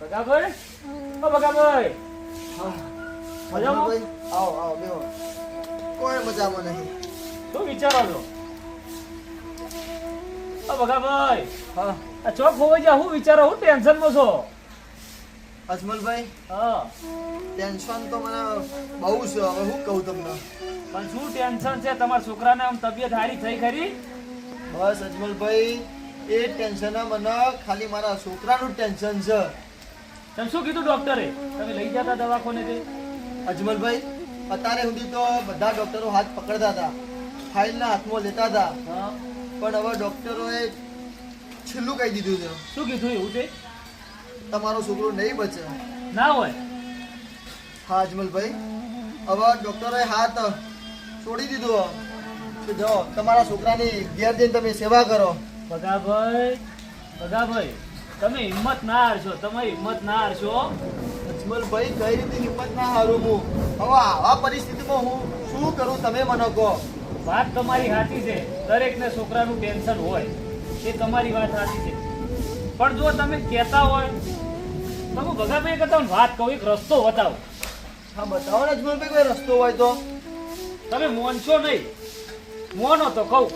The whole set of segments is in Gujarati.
બગાભાઈ, ઓ બગાભાઈ. હા મજામાં? ભાઈ આવો બેહો. કોઈ મજામાં નહીં. શું વિચારો છો? ઓ બગાભાઈ, હા આ ચોક હોવા જા, હું વિચારો, હું ટેન્શનમાં છો? અજમલભાઈ, હા, ટેન્શન તો મને બહુ છે. હવે હું કહું તમને? પણ શું ટેન્શન છે? તમારા છોકરાને આમ તબિયત હારી થઈ ખરી? બસ અજમલભાઈ, એ ટેન્શન મને ખાલી મારા છોકરાનું ટેન્શન છે. તમે શું કીધું ડોક્ટરે? તમે લઈ જતા દવાખાને તે? અજમલભાઈ, અત્યારે સુધી તો બધા ડોક્ટરો હાથ પકડતા હતા, ફાઇલના હાથમાં લેતા હતા, હા, પણ હવે ડોક્ટરોએ છેલ્લું કહી દીધું છે, શું કીધું એવું છે? તમારો છોકરો નહીં બચે. ના હોય. હા અજમલભાઈ, હવે ડોક્ટરોએ હાથ છોડી દીધો કે જાઓ તમારા છોકરાની ઘેર જઈને તમે સેવા કરો. બગાભાઈ, તમે હિંમત ના હારશો, તમારી હિંમત ના હારશો. અજમલભાઈ, કઈ રીતે હિંમત ના હારું હું? હવે આવા પરિસ્થિતિમાં હું શું કરું તમે મને કહો. વાત તમારી સાચી છે, દરેકને છોકરાનું ટેન્શન હોય, એ તમારી વાત સાચી છે. પણ જો તમે કહેતા હોય તો હું બગાભાઈ કરતા વાત કહું, એક રસ્તો બતાવો. હા બતાવો ને અજમલભાઈ, કોઈ રસ્તો હોય તો. તમે મોનશો નહીં, મોનો તો કહું.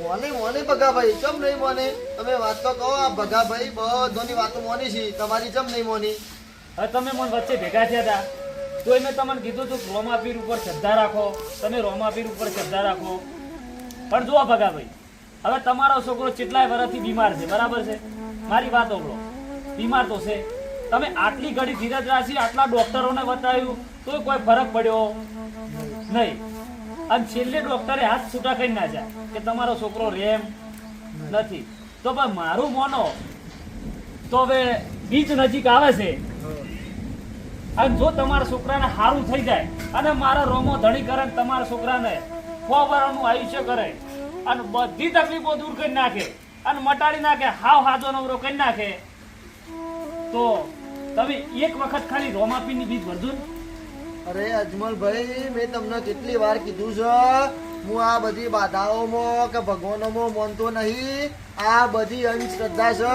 મોને ભગાભાઈ, ચમ નહીં મોને? તમે વાત તો કહો. આ ભગાભાઈ બધાની વાતો મોની છે, તમારી ચમ નહીં મોની? હવે તમે મને વચ્ચે ભેગા થયા હતા તો મેં તમને કીધું હતું કે રોમાપીર ઉપર શ્રદ્ધા રાખો, તમે રોમાપીર ઉપર શ્રદ્ધા રાખો. પણ જુઓ ભગાભાઈ, હવે તમારો છોકરો કેટલાય વર્ષથી બીમાર છે, બરાબર છે? મારી વાત સાંભળો, બીમાર તો છે. તમે આટલી ઘડી ધીરજ રાખી, આટલા ડોક્ટરોને બતાવ્યું તો કોઈ ફરક પડ્યો નહીં. અને છેલ્લે ડોક્ટરે હાથ છૂટા કરી નાખ્યા કે તમારો છોકરો રેમ નથી. તો પણ મારું મોનો તો હવે બીજ નજીક આવે છે, અને જો તમારા છોકરાને સારું થઈ જાય અને મારા રોમો ધણી કરે ને તમારા છોકરાને 100 વર્ષનું આયુષ્ય કરે અને બધી તકલીફો દૂર કરી નાખે અને મટાડી નાખે, હાવ હાજો નવરો કરી નાખે, તો તમે એક વખત ખાલી રોમાપીરની બીજ ભરજો ને. અરે અજમલભાઈ, મેં તમને કેટલી વાર કીધું છે, હું આ બધી બાધાઓમાં કે ભગવાનોમાં માનતો નહીં. આ બધી અંધશ્રદ્ધા છે,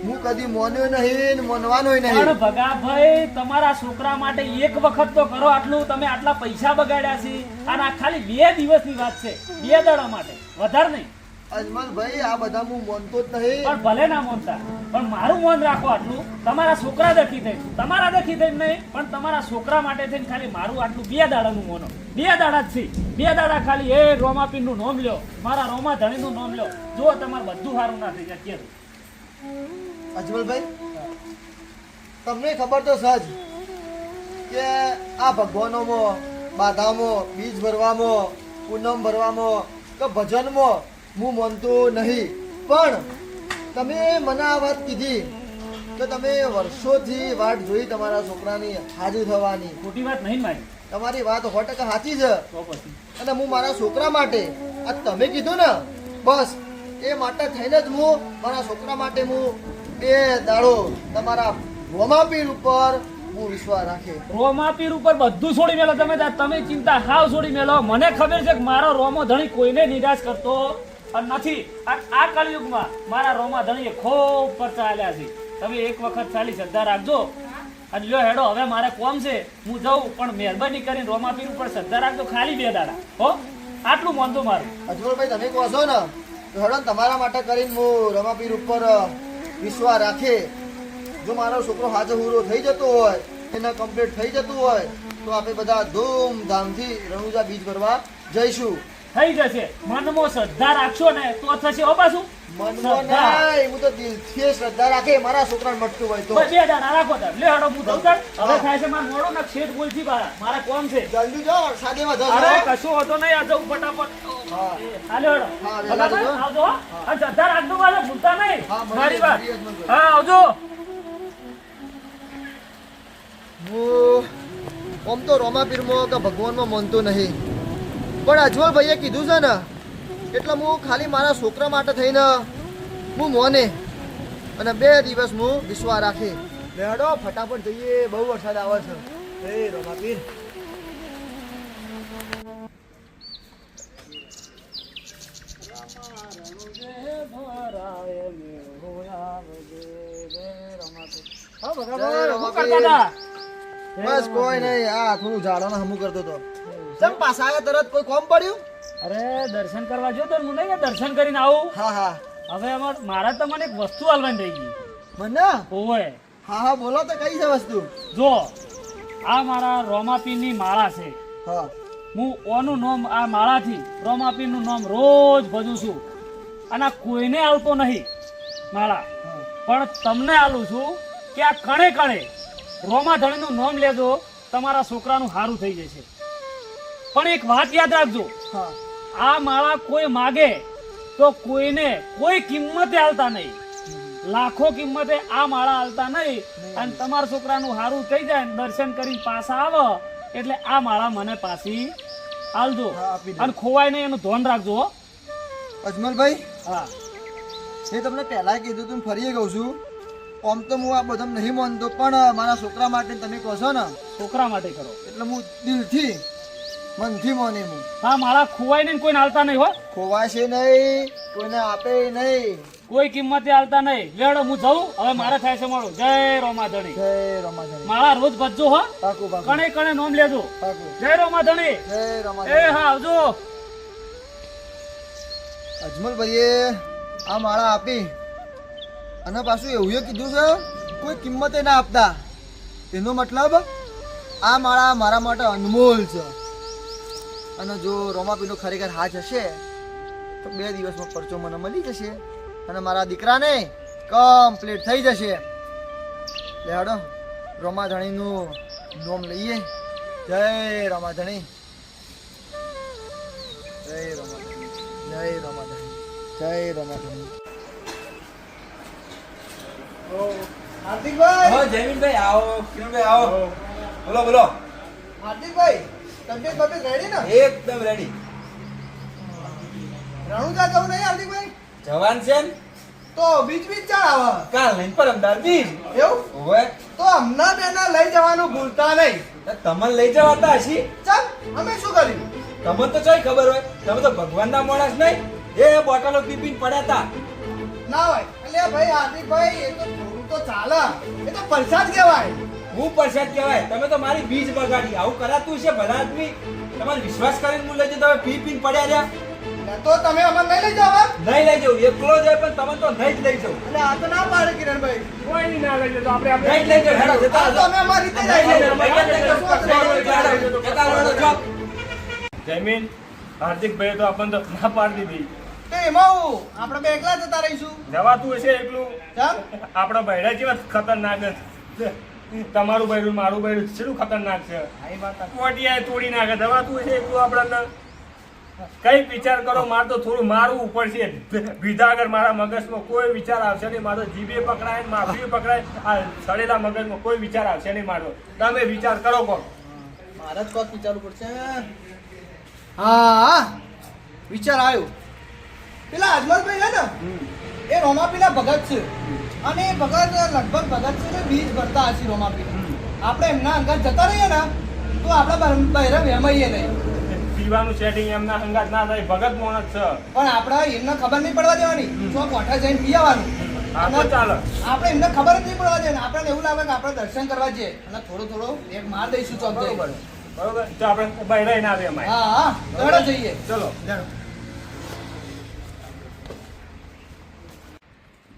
હું કદી મોન્યો નહીં, મોનવાનોય નહીં. પણ ભગાભાઈ, તમારા છોકરા માટે એક વખત તો કરો આટલું. તમે આટલા પૈસા બગાડ્યા છે અને આ ખાલી 2 દિવસની વાત છે, 2 દાડા માટે, વધારે નહીં. અજમલભાઈ, આ બધા હું માનતો જ નહીં. પણ ભલે ના માનતા, પણ મારું મન રાખો આટલું. તમારા છોકરા દખી થઈ, તમારા દખી થઈ નહીં, પણ તમારા છોકરા માટે થઈને ખાલી મારું આટલું 2 દાડાનું મોનો, 2 દાડા જ છે. 2 દાડા ખાલી એ રોમાપીરનું નામ લ્યો, મારા રોમા ધણીનું નામ લ્યો, જો તમારે બધું સારું ના થઈ જાય. કેવું અજમલભાઈ, તમને ખબર તો સજ કે આ ભગવાનોમાં, બાધામાં, બીજ ભરવામાં, પૂનમ ભરવામાં કે ભજનમાં હું માનતો નહીં. પણ તમે મને આ વાત કીધી કે તમે વર્ષોથી વાટ જોઈ તમારા છોકરાની હાજર થવાની. ખોટી વાત નહીં મારી. તમારી વાત 100% સાચી છે. તો પછી અને હું મારા છોકરા માટે આ તમે કીધું ને, બસ એ માટે થઈને જ હું મારા છોકરા માટે હું 2 દાડો તમારા રોમાપીર ઉપર હું વિશ્વાસ રાખે. રોમાપીર ઉપર બધું છોડી મેલો. તમે ચિંતા હાવ છોડી મેલો. મને ખબર છે કે મારો રોમો ધણી કોઈને નિરાશ કરતો નથી. આ કળિયુગમાં મારા રોમા ધણીએ ખૂબ પરચા આલ્યા છે. તમે એક વખત ખાલી શ્રદ્ધા રાખજો અને લ્યો હેડો, હવે મારે કોમ છે, હું જઉં. પણ મહેરબાની કરીને રોમાપીર ઉપર શ્રદ્ધા રાખજો, ખાલી 2 દાડા હો. આટલું માનતો મારું. અજમલભાઈ, તમે કહો છો ને તો હેડો, તમારા માટે કરીને હું રોમાપીર ઉપર વિશ્વાસ રાખે. જો મારો છોકરો હાજર હુરો થઈ જતો હોય, એને કમ્પ્લીટ થઈ જતું હોય, તો આપણે બધા ધૂમધામથી રણુજા બીજ ભરવા જઈશું. થઈ જશે. મનમાં શ્રદ્ધા રાખશો ને તો થશે. ઓ પાછું મનમાં નહીં, હું તો દિલથી શ્રદ્ધા રાખે મારા છોકરાને મટતું હોય તો. 2 દાડા રાખો તાર. લે હેડો, હું જઉં તાર. હવે થાય છે મારે મોડું ને શેઠ બોલથી મારે કોમ છે. જલ્દી જાઓ, સાદેમાં જજો. અરે કશું હોતો નહીં, આ જવું ફટાફટ. હા હાલો હેડો. હા, વહેલા જજો. આવજો હો. અને શ્રદ્ધા રાખજો પાછો, ભૂલતા નહીં. હા, મળીએ, મારી વાત. મળીએ જ મળીએ. હા, આવજો. હું આમ તો રોમાપીરમાં કે ભગવાનમાં માનતો નહીં, પણ અજમલભાઈએ કીધું છે ને એટલે હું ખાલી મારા છોકરા માટે થઈને હું મોને અને 2 દિવસ હું વિશ્વાસ રાખે. લેડો ફટાફટ જઈએ, બહુ વરસાદ આવે છે. એ રોમાપીર, ભગાભાઈ, શું કરતા હતા? બસ કોઈ નહીં, આ થોડું ઝાડોને હમું કરતો હતો. ચમ પાછા આવ્યા તરત? કોઈ કોમ પડ્યું? અરે દર્શન કરવા જો તો હું નહીં કે દર્શન કરીને આવું. હા હા. હવે મારા તમને એક વસ્તુ આલવાની રહી ગઈ. મને? ઓય હા હા, બોલો તો કઈ છે વસ્તુ? જો આ મારા રોમાપીરની માળા છે. હા હું ઓનું નામ આ માળાથી રોમાપીરનું નામ રોજ ભજું છું અને આ કોઈને આવતો નહીં માળા, પણ તમને આલું છું કે આ કણે કણે રોમાધણીનું નામ લેજો, તમારા છોકરાનું સારું થઈ જશે. પણ એક વાત યાદ રાખજો, હા. આ માળા કોઈ માગે તો કોઈને કોઈ કિંમતે આલતા નહીં, લાખો કિંમતે આ માળા આલતા નહીં. અને તમારા છોકરાનું સારું થઈ જાય, દર્શન કરીને પાછા આવો એટલે આ માળા મને પાછી આલજો. હા, આપી દો. અને ખોવાય નહીં એનું ધ્યાન રાખજો હો. અજમલભાઈ, હા એ તમને પહેલા કીધું તું, ફરીએ કહું છું. આમ તો હું આ બધા નહીં માનતો, પણ મારા છોકરા માટે તમે કહો છો ને છોકરા માટે કરો એટલે હું દિલથી મનથી માની હું. હા માળા ખોવાય નહીં, કોઈને આલતા નહીં હો, ખોવાય છે નહીં, કોઈને આપે નહીં. કોઈ કિંમતે આલતા નહીં. લેડો હું જઉં, હવે મારે થાય છે મળો. જય રોમાધણી. જય રમાધણી. માળા રોજ ભજજો હો, પાકું પાકું કણે કણે નોમ લેજો. પાકું. જય રોમાધણી. જય એ રમાધણી. હા આવજો. અજમલભાઈએ આ માળા આપી અને પાછું એવું કીધું છે કોઈ કિંમતે ના આપતા. એનો મતલબ આ માળા મારા માટે અનમોલ છે. અને જો રોમાપીનો ખરેખર હાથ હશે તો 2 દિવસમાં પરચો મને મળી જશે અને મારા દીકરાને કમ્પ્લીટ થઈ જશે. લે હાડો રોમાધણીનું નોમ લઈએ. જય રોમાધણી, જય રોમાધણી, જય રોમાધણી, જય રોમાધણી. હાર્દિકભાઈ, હો જયમીનભાઈ આવો, કિરણભાઈ આવો. બોલો બોલો. હાર્દિકભાઈ, તબિયત બબિયત રેડી ને? એકદમ રેડી. રણુજા જવું નહીં હાર્દિકભાઈ? જવાન છે ને? તો બીચ બીચ ચાલ આવે. કાલ નહીં પરમદાર બીજ. એવું? ઓવે. તો અમને બેના લઈ જવાનું ભૂલતા નહીં. તમને લઈ જવાતા હશી. ચાલ, અમે શું કર્યું? તમને તો ચોય ખબર હોય, તમે તો ભગવાનના માણસ નહીં. એ બોટલો પીપીને પડ્યા તા. ના હોય એટલે ભાઈ હાર્દિકભાઈ, એ તો થોડું તો ચાલે. એ તો પરસાદ કહેવાય. હું પરસાદ કહેવાય, તમે તો મારી બીજ બગાડી. આવું કરાતું છે ભલા આદમી. તમારે વિશ્વાસ કરીને હું લઈ જતો, તમે પી પીને પડ્યા રહ્યા. એટલે તો તમે અમને નહીં લઈ જાવ? નહીં લઈ જવું, એકલો જાય પણ તમે તો નહીં જ લઈ જવું. એટલે આ તો ના પાડે કિરણભાઈ. કોઈ નહીં ના લઈ જતો, આપણે નહીં જ લઈ જવું. હેડો, જતા આ તો અમે અમારી રીતે નહીં લઈ જઈએ. જવું. જતા રહો, જો. જમીન હાર્દિકભાઈ તો આપણને તો ના પાડી દીધી. તો એમાં હું આપણે બે એકલા જતા રહીશું. જવાતું હશે એકલું. ચાલ. આપણા બૈરા જેવા ખતરનાક છે. તમારું બૈરું મારું બૈરું કેટલું ખતરનાક છે. કોટિયા તોડી નાખે. જવાતું હશે એકલું આપણને. કઈ વિચાર કરો, મારે તો થોડું મારવું પડશે. બીજા આગળ મારા મગજમાં કોઈ વિચાર આવશે નહીં. મારો જીભે પકડાય ને માફી પકડાય. આ સડેલા મગજમાં કોઈ વિચાર આવશે નહીં મારો. તમે વિચાર કરો કોણ. મારે જ કોક વિચારવું પડશે. હા, વિચાર આવ્યો. પેલા અજમલભાઈ છે ને, એ રોમાપીના ભગત છે. અને એ ભગત લગભગ ભગત છે ને બીજ ભરતા હશે રોમાપી. આપણે એમના અંગત જતા રહીએ ને તો આપણે બહેરા વેમાઈએ નહીં. પીવાનું સેટિંગ એમના હંગાત ના થાય. ભગત મોણસ છે. પણ આપણે એમને ખબર નહીં પડવા દેવાની. તો કોઠા જઈને પી આવવાનું. હા તો ચાલો. આપણે એમને ખબર જ નહીં પડવા દેવાની. આપણને એવું લાગે કે આપણે દર્શન કરવા જઈએ અને થોડો એક માર દઈશું ચોક જઈને. બરોબર બરોબર. તો આપણે બૈરાઈ ના આવે અમારે. હા હા, દોડો જઈએ. ચલો.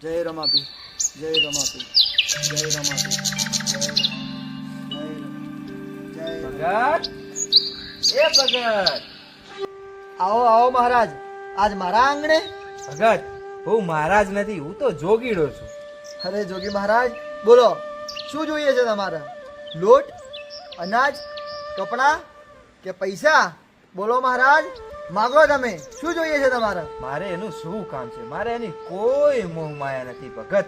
જય રમાપી, જય રમાપી, જય રમાપી, જય ભગત, એ ભગત. આવો આવો મહારાજ. આજ મારા આંગણે? ભગત, હું મહારાજ નથી, હું તો જોગીડો છું. અરે જોગી મહારાજ, બોલો શું જોઈએ છે તમારે? લોટ, અનાજ, કપડાં કે પૈસા? બોલો મહારાજ, માગો તમે. શું જોઈએ છે તમારે? મારે એનું શું કામ છે? મારે એની કોઈ મોહ માયા નથી ભગત.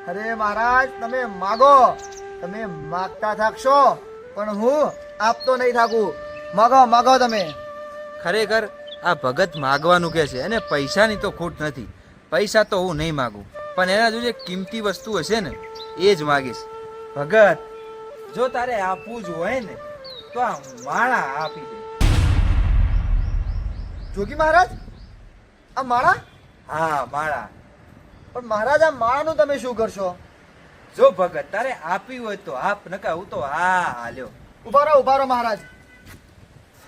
અરે મહારાજ, તમે માગો. તમે માગતા થાકશો પણ હું આપતો નહીં થાકું. માગો માગો તમે. ખરેખર આ ભગત માગવાનું કે છે, એને પૈસાની તો ખોટ નથી. પૈસા તો હું નહીં માગું, પણ એના જો જે કિંમતી વસ્તુ હશે ને એ જ માગીશ. ભગત, જો તારે આપવું જ હોય ને તો આ માળા આપી દે. જોગી મહારાજ, આ માળા? હા, માળા. પણ મહારાજ, આ માળાનું તમે શું કરશો? જો ભગત તારે આપી હોય તો આપ, નકા હું તો હા હાલ્યો. ઉભા રહો મહારાજ.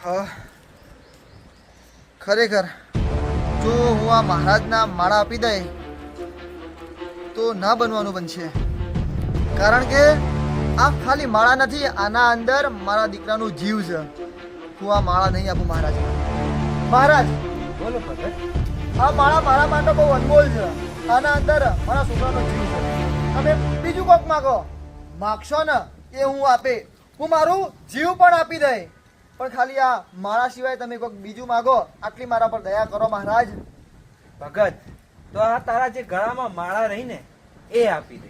હા, ખરેખર જો હું આ મહારાજના માળા આપી દે તો ના બનવાનું બનશે. કારણ કે આ ખાલી માળા નથી, આના અંદર મારા દીકરાનું જીવ છે. હું આ માળા નહીં આપું મહારાજ. મહારાજ, બોલો ભગત. આ માળા મારા માટે બહુ અનમોલ છે. આના અંદર મારા છોકરાનો જીવ છે. તમે બીજું કોક માગો, માગશો ને એ હું આપે. હું મારું જીવ પણ આપી દે, પણ ખાલી આ માળા સિવાય તમે કોક બીજું માગો. આટલી મારા પર દયા કરો મહારાજ. ભગત તો આ તારા જે ગળામાં માળા રહી ને એ આપી દે.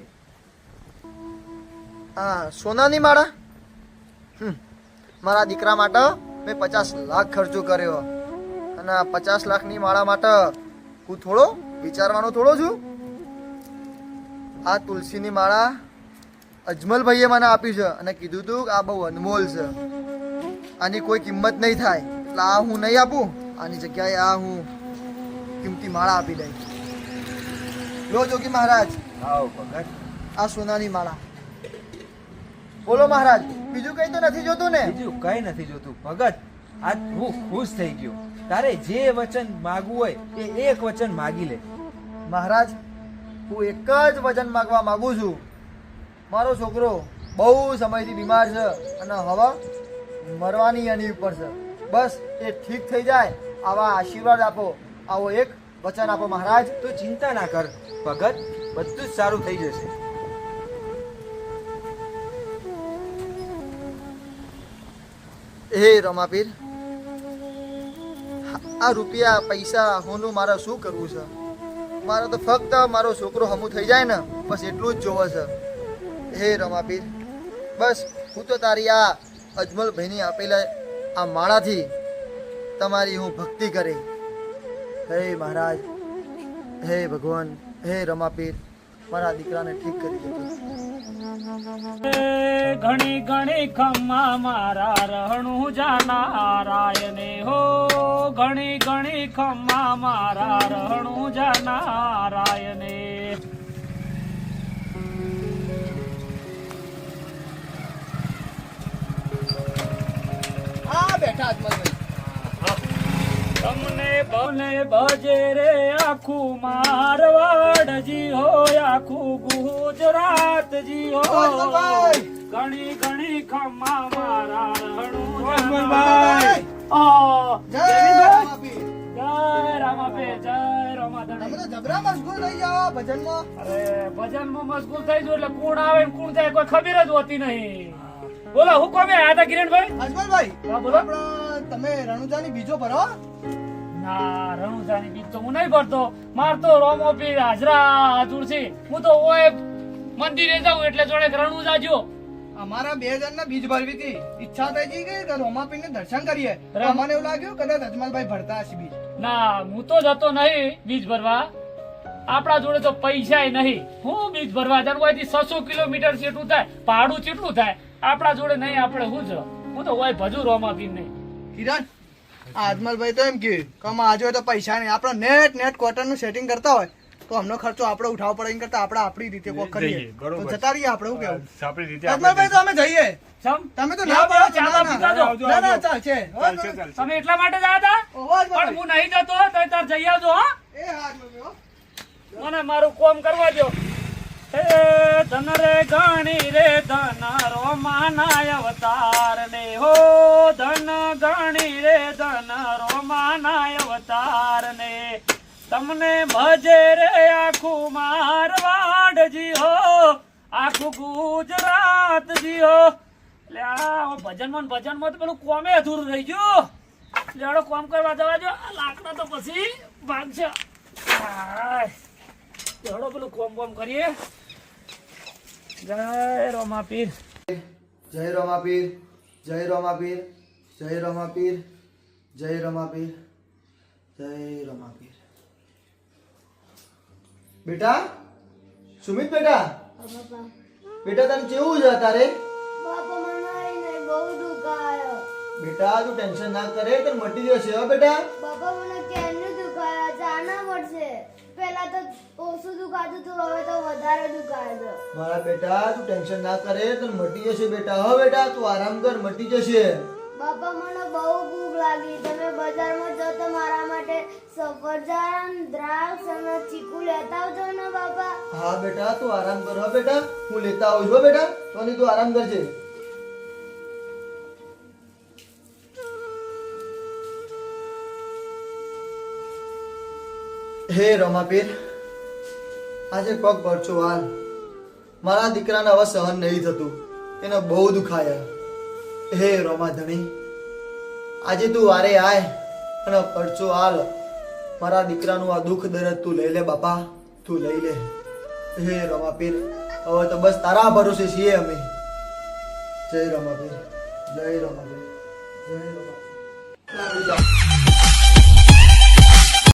આ સોનાની માળા? મારા દીકરા માટે મેં 50 લાખ ખર્ચો કર્યો, અને 50 લાખની માળા માટે હું થોડો વિચારવાનો થોડો છું. આ તુલસીની માળા અજમલભાઈએ મને આપી છે અને કીધું હતું કે આ બહુ અનમોલ છે, આની કોઈ કિંમત નહીં થાય, એટલે આ હું નહીં આપું. આની જગ્યાએ આ હું કિંમતી માળા આપી દઈ. લો જોગી મહારાજ, આવો ભગત. આ સોનાની માળા. બોલો મહારાજ, બીજું કઈ તો નથી જોતું ને? બીજું કઈ નથી જોતું ભગત. આજ હું ખુશ થઈ ગયો. તારે જે વચન માગવું હોય એ એક વચન માગી લે. મહારાજ, હું એક જ વચન માંગવા માંગુ છું. મારો છોકરો બહુ સમયથી બીમાર છે અને હવે મરવાની એની ઉપર છે. બસ એ ઠીક થઈ જાય આવા આશીર્વાદ આપો, આવો એક વચન આપો મહારાજ. તો ચિંતા ના કર ભગત, બધું જ સારું થઈ જશે. હે રમાપીર, આ રૂપિયા પૈસા હોનું મારે શું કરવું છે? મારે તો ફક્ત મારો છોકરો હમું થઈ જાય ને બસ એટલું જ જોવે છે. હે રમાપીર, બસ હું તો તારી આ અજમલભાઈની આપેલા આ માળાથી તમારી હું ભક્તિ કરી. હે મહારાજ, હે ભગવાન, હે રમાપીર, મારા દીકરાને ઠીક કરી દેજો. ઘણી ઘણી ખમ્મા મારા રહણું જાનારાયને હો, ઘણી ઘણી ખમ્મા મારા રહણું જાનારાયને. આ બેઠા અજમલભાઈ. તમને ભલે ભજે રે આખું મારવાડજી હો, આખું ગુજરાતજી હો. અજમલભાઈ! ઘણી ઘણી ખમ્મા મારા રણું અજમલભાઈ! જાના. જય રમાપીર. જય રામાપે, જય રામાધણી. તમે તો જબરા મશગુલ થઈ જાઓ ભજનમાં. અરે ભજનમાં મશગુલ થઈ ગયો એટલે કોણ આવે ને કોણ જાય કોઈ ખબર જ હોતી નહીં. બોલો હું કોમે આયા હતા કિરણભાઈ? અજમલભાઈ, હા બોલો. આપણા તમે રણુજાની બીજો ભરો. ના રણુજાની બીજ તો હું નહીં ભરતો. માર તો રોમોપી હાજરા હાજર છે. હું તો ઓય મંદિરે જાઉં એટલે જોડે રણુજા જો. અમારા 2 જણના બીજ ભરવી હતી. ઈચ્છા થઈ ગઈ કે રોમાપીરને દર્શન કરીએ. રામ. મને એવું લાગ્યું કદાચ અજમલભાઈ ભરતા હશે બીજ. ના હું તો જતો નહીં બીજ ભરવા. આપણા જોડે તો પૈસા નહીં. હું બીજ ભરવા જાણું અહીંથી 600 કિલોમીટર જેટલું થાય, ભાડું કેટલું થાય? આપણા જોડે નહીં, આપણે શું છે? હું તો ઓય ભજુ રોમાપીર નહીં. કિરણ, આ અજમલભાઈ તો એમ કે આજે હોય તો પૈસા નહીં. આપણે નેટ ક્વાર્ટર નું સેટિંગ કરતા હોય તો અમનો ખર્ચો આપણે ઉઠાવવો પડે. એમ કરતા આપણે આપણી રીતે કોક કરીએ જઈએ, બરોબર. તો જતા રહીએ આપણે. શું કેવું આપણી રીતે અજમલભાઈ? તો અમે જઈએ. સમ? તમે તો ના ના પાડો, પાડો. ચાલો પીતા જો. ના ચાલશે. ચાલશે, ચાલશે. તમે એટલા માટે જ આવ્યા હતા? ઓહો, પણ અજમલભાઈ. હું નહીં જતો તો તાર જઈ આવજો. હા, એ હા અજમલભાઈ, હો. મને મારું કોમ કરવા દો. હે ધન રે ગણી રે ધન રોમાના અવતાર ને હો, ધન ગણી રે ધન રોમાના અવતાર ને. તમને ભજે રે આખું મારવાડજી હો, આખું ગુજરાતજી હો. એટલે આ ભજનમાં તો પેલું કોમે અધૂરું રહી ગયું. લેડો કોમ કરવા જવા દો. આ લાકડા તો પછી ભાગશે. હાય. લેડો પેલું કોમ કરીએ. જય રોમાપીર. જય રમાપીર, જય રમાપીર, જય રમાપીર, જય રમાપીર, જય રમાપીર. બેટા સુમિત, બેટા બેટા તને કેવું છે તારે? બેટા તું ટેન્શન ના કરે, તને મટી જશે. હો બેટા. પહેલા તો ઓછું દુખાતું હતું, હવે તો વધારે દુખાય છે. મારા બેટા તું ટેન્શન ના કરે, તને મટી જશે બેટા. હા બેટા તું આરામ કર, મટી જશે. બાપા મને બહુ ભૂખ લાગી. તમે બજારમાં જાઓ તો મારા માટે સફરજન, દ્રાક્ષ અને ચીકુ લેતા આવજો ને બાપા. હા બેટા તું આરામ કર. હા બેટા હું લેતા આવું છું. હો બેટા સોની તું આરામ કરજે. હે રમાપીર, આજે પગ પરચો હાલ. મારા દીકરાને હવે સહન નહીં થતું, એને બહુ દુખાય. હે રમાધણી, આજે તું વારે આય અને પરચો હાલ. મારા દીકરાનું આ દુઃખ દર્દ તું લઈ લે બાપા, તું લઈ લે. હે રમાપીર, હવે તો બસ તારા ભરોસે છીએ અમે. જય રમાપીર, જય રમાપીર, જય રમાપીર.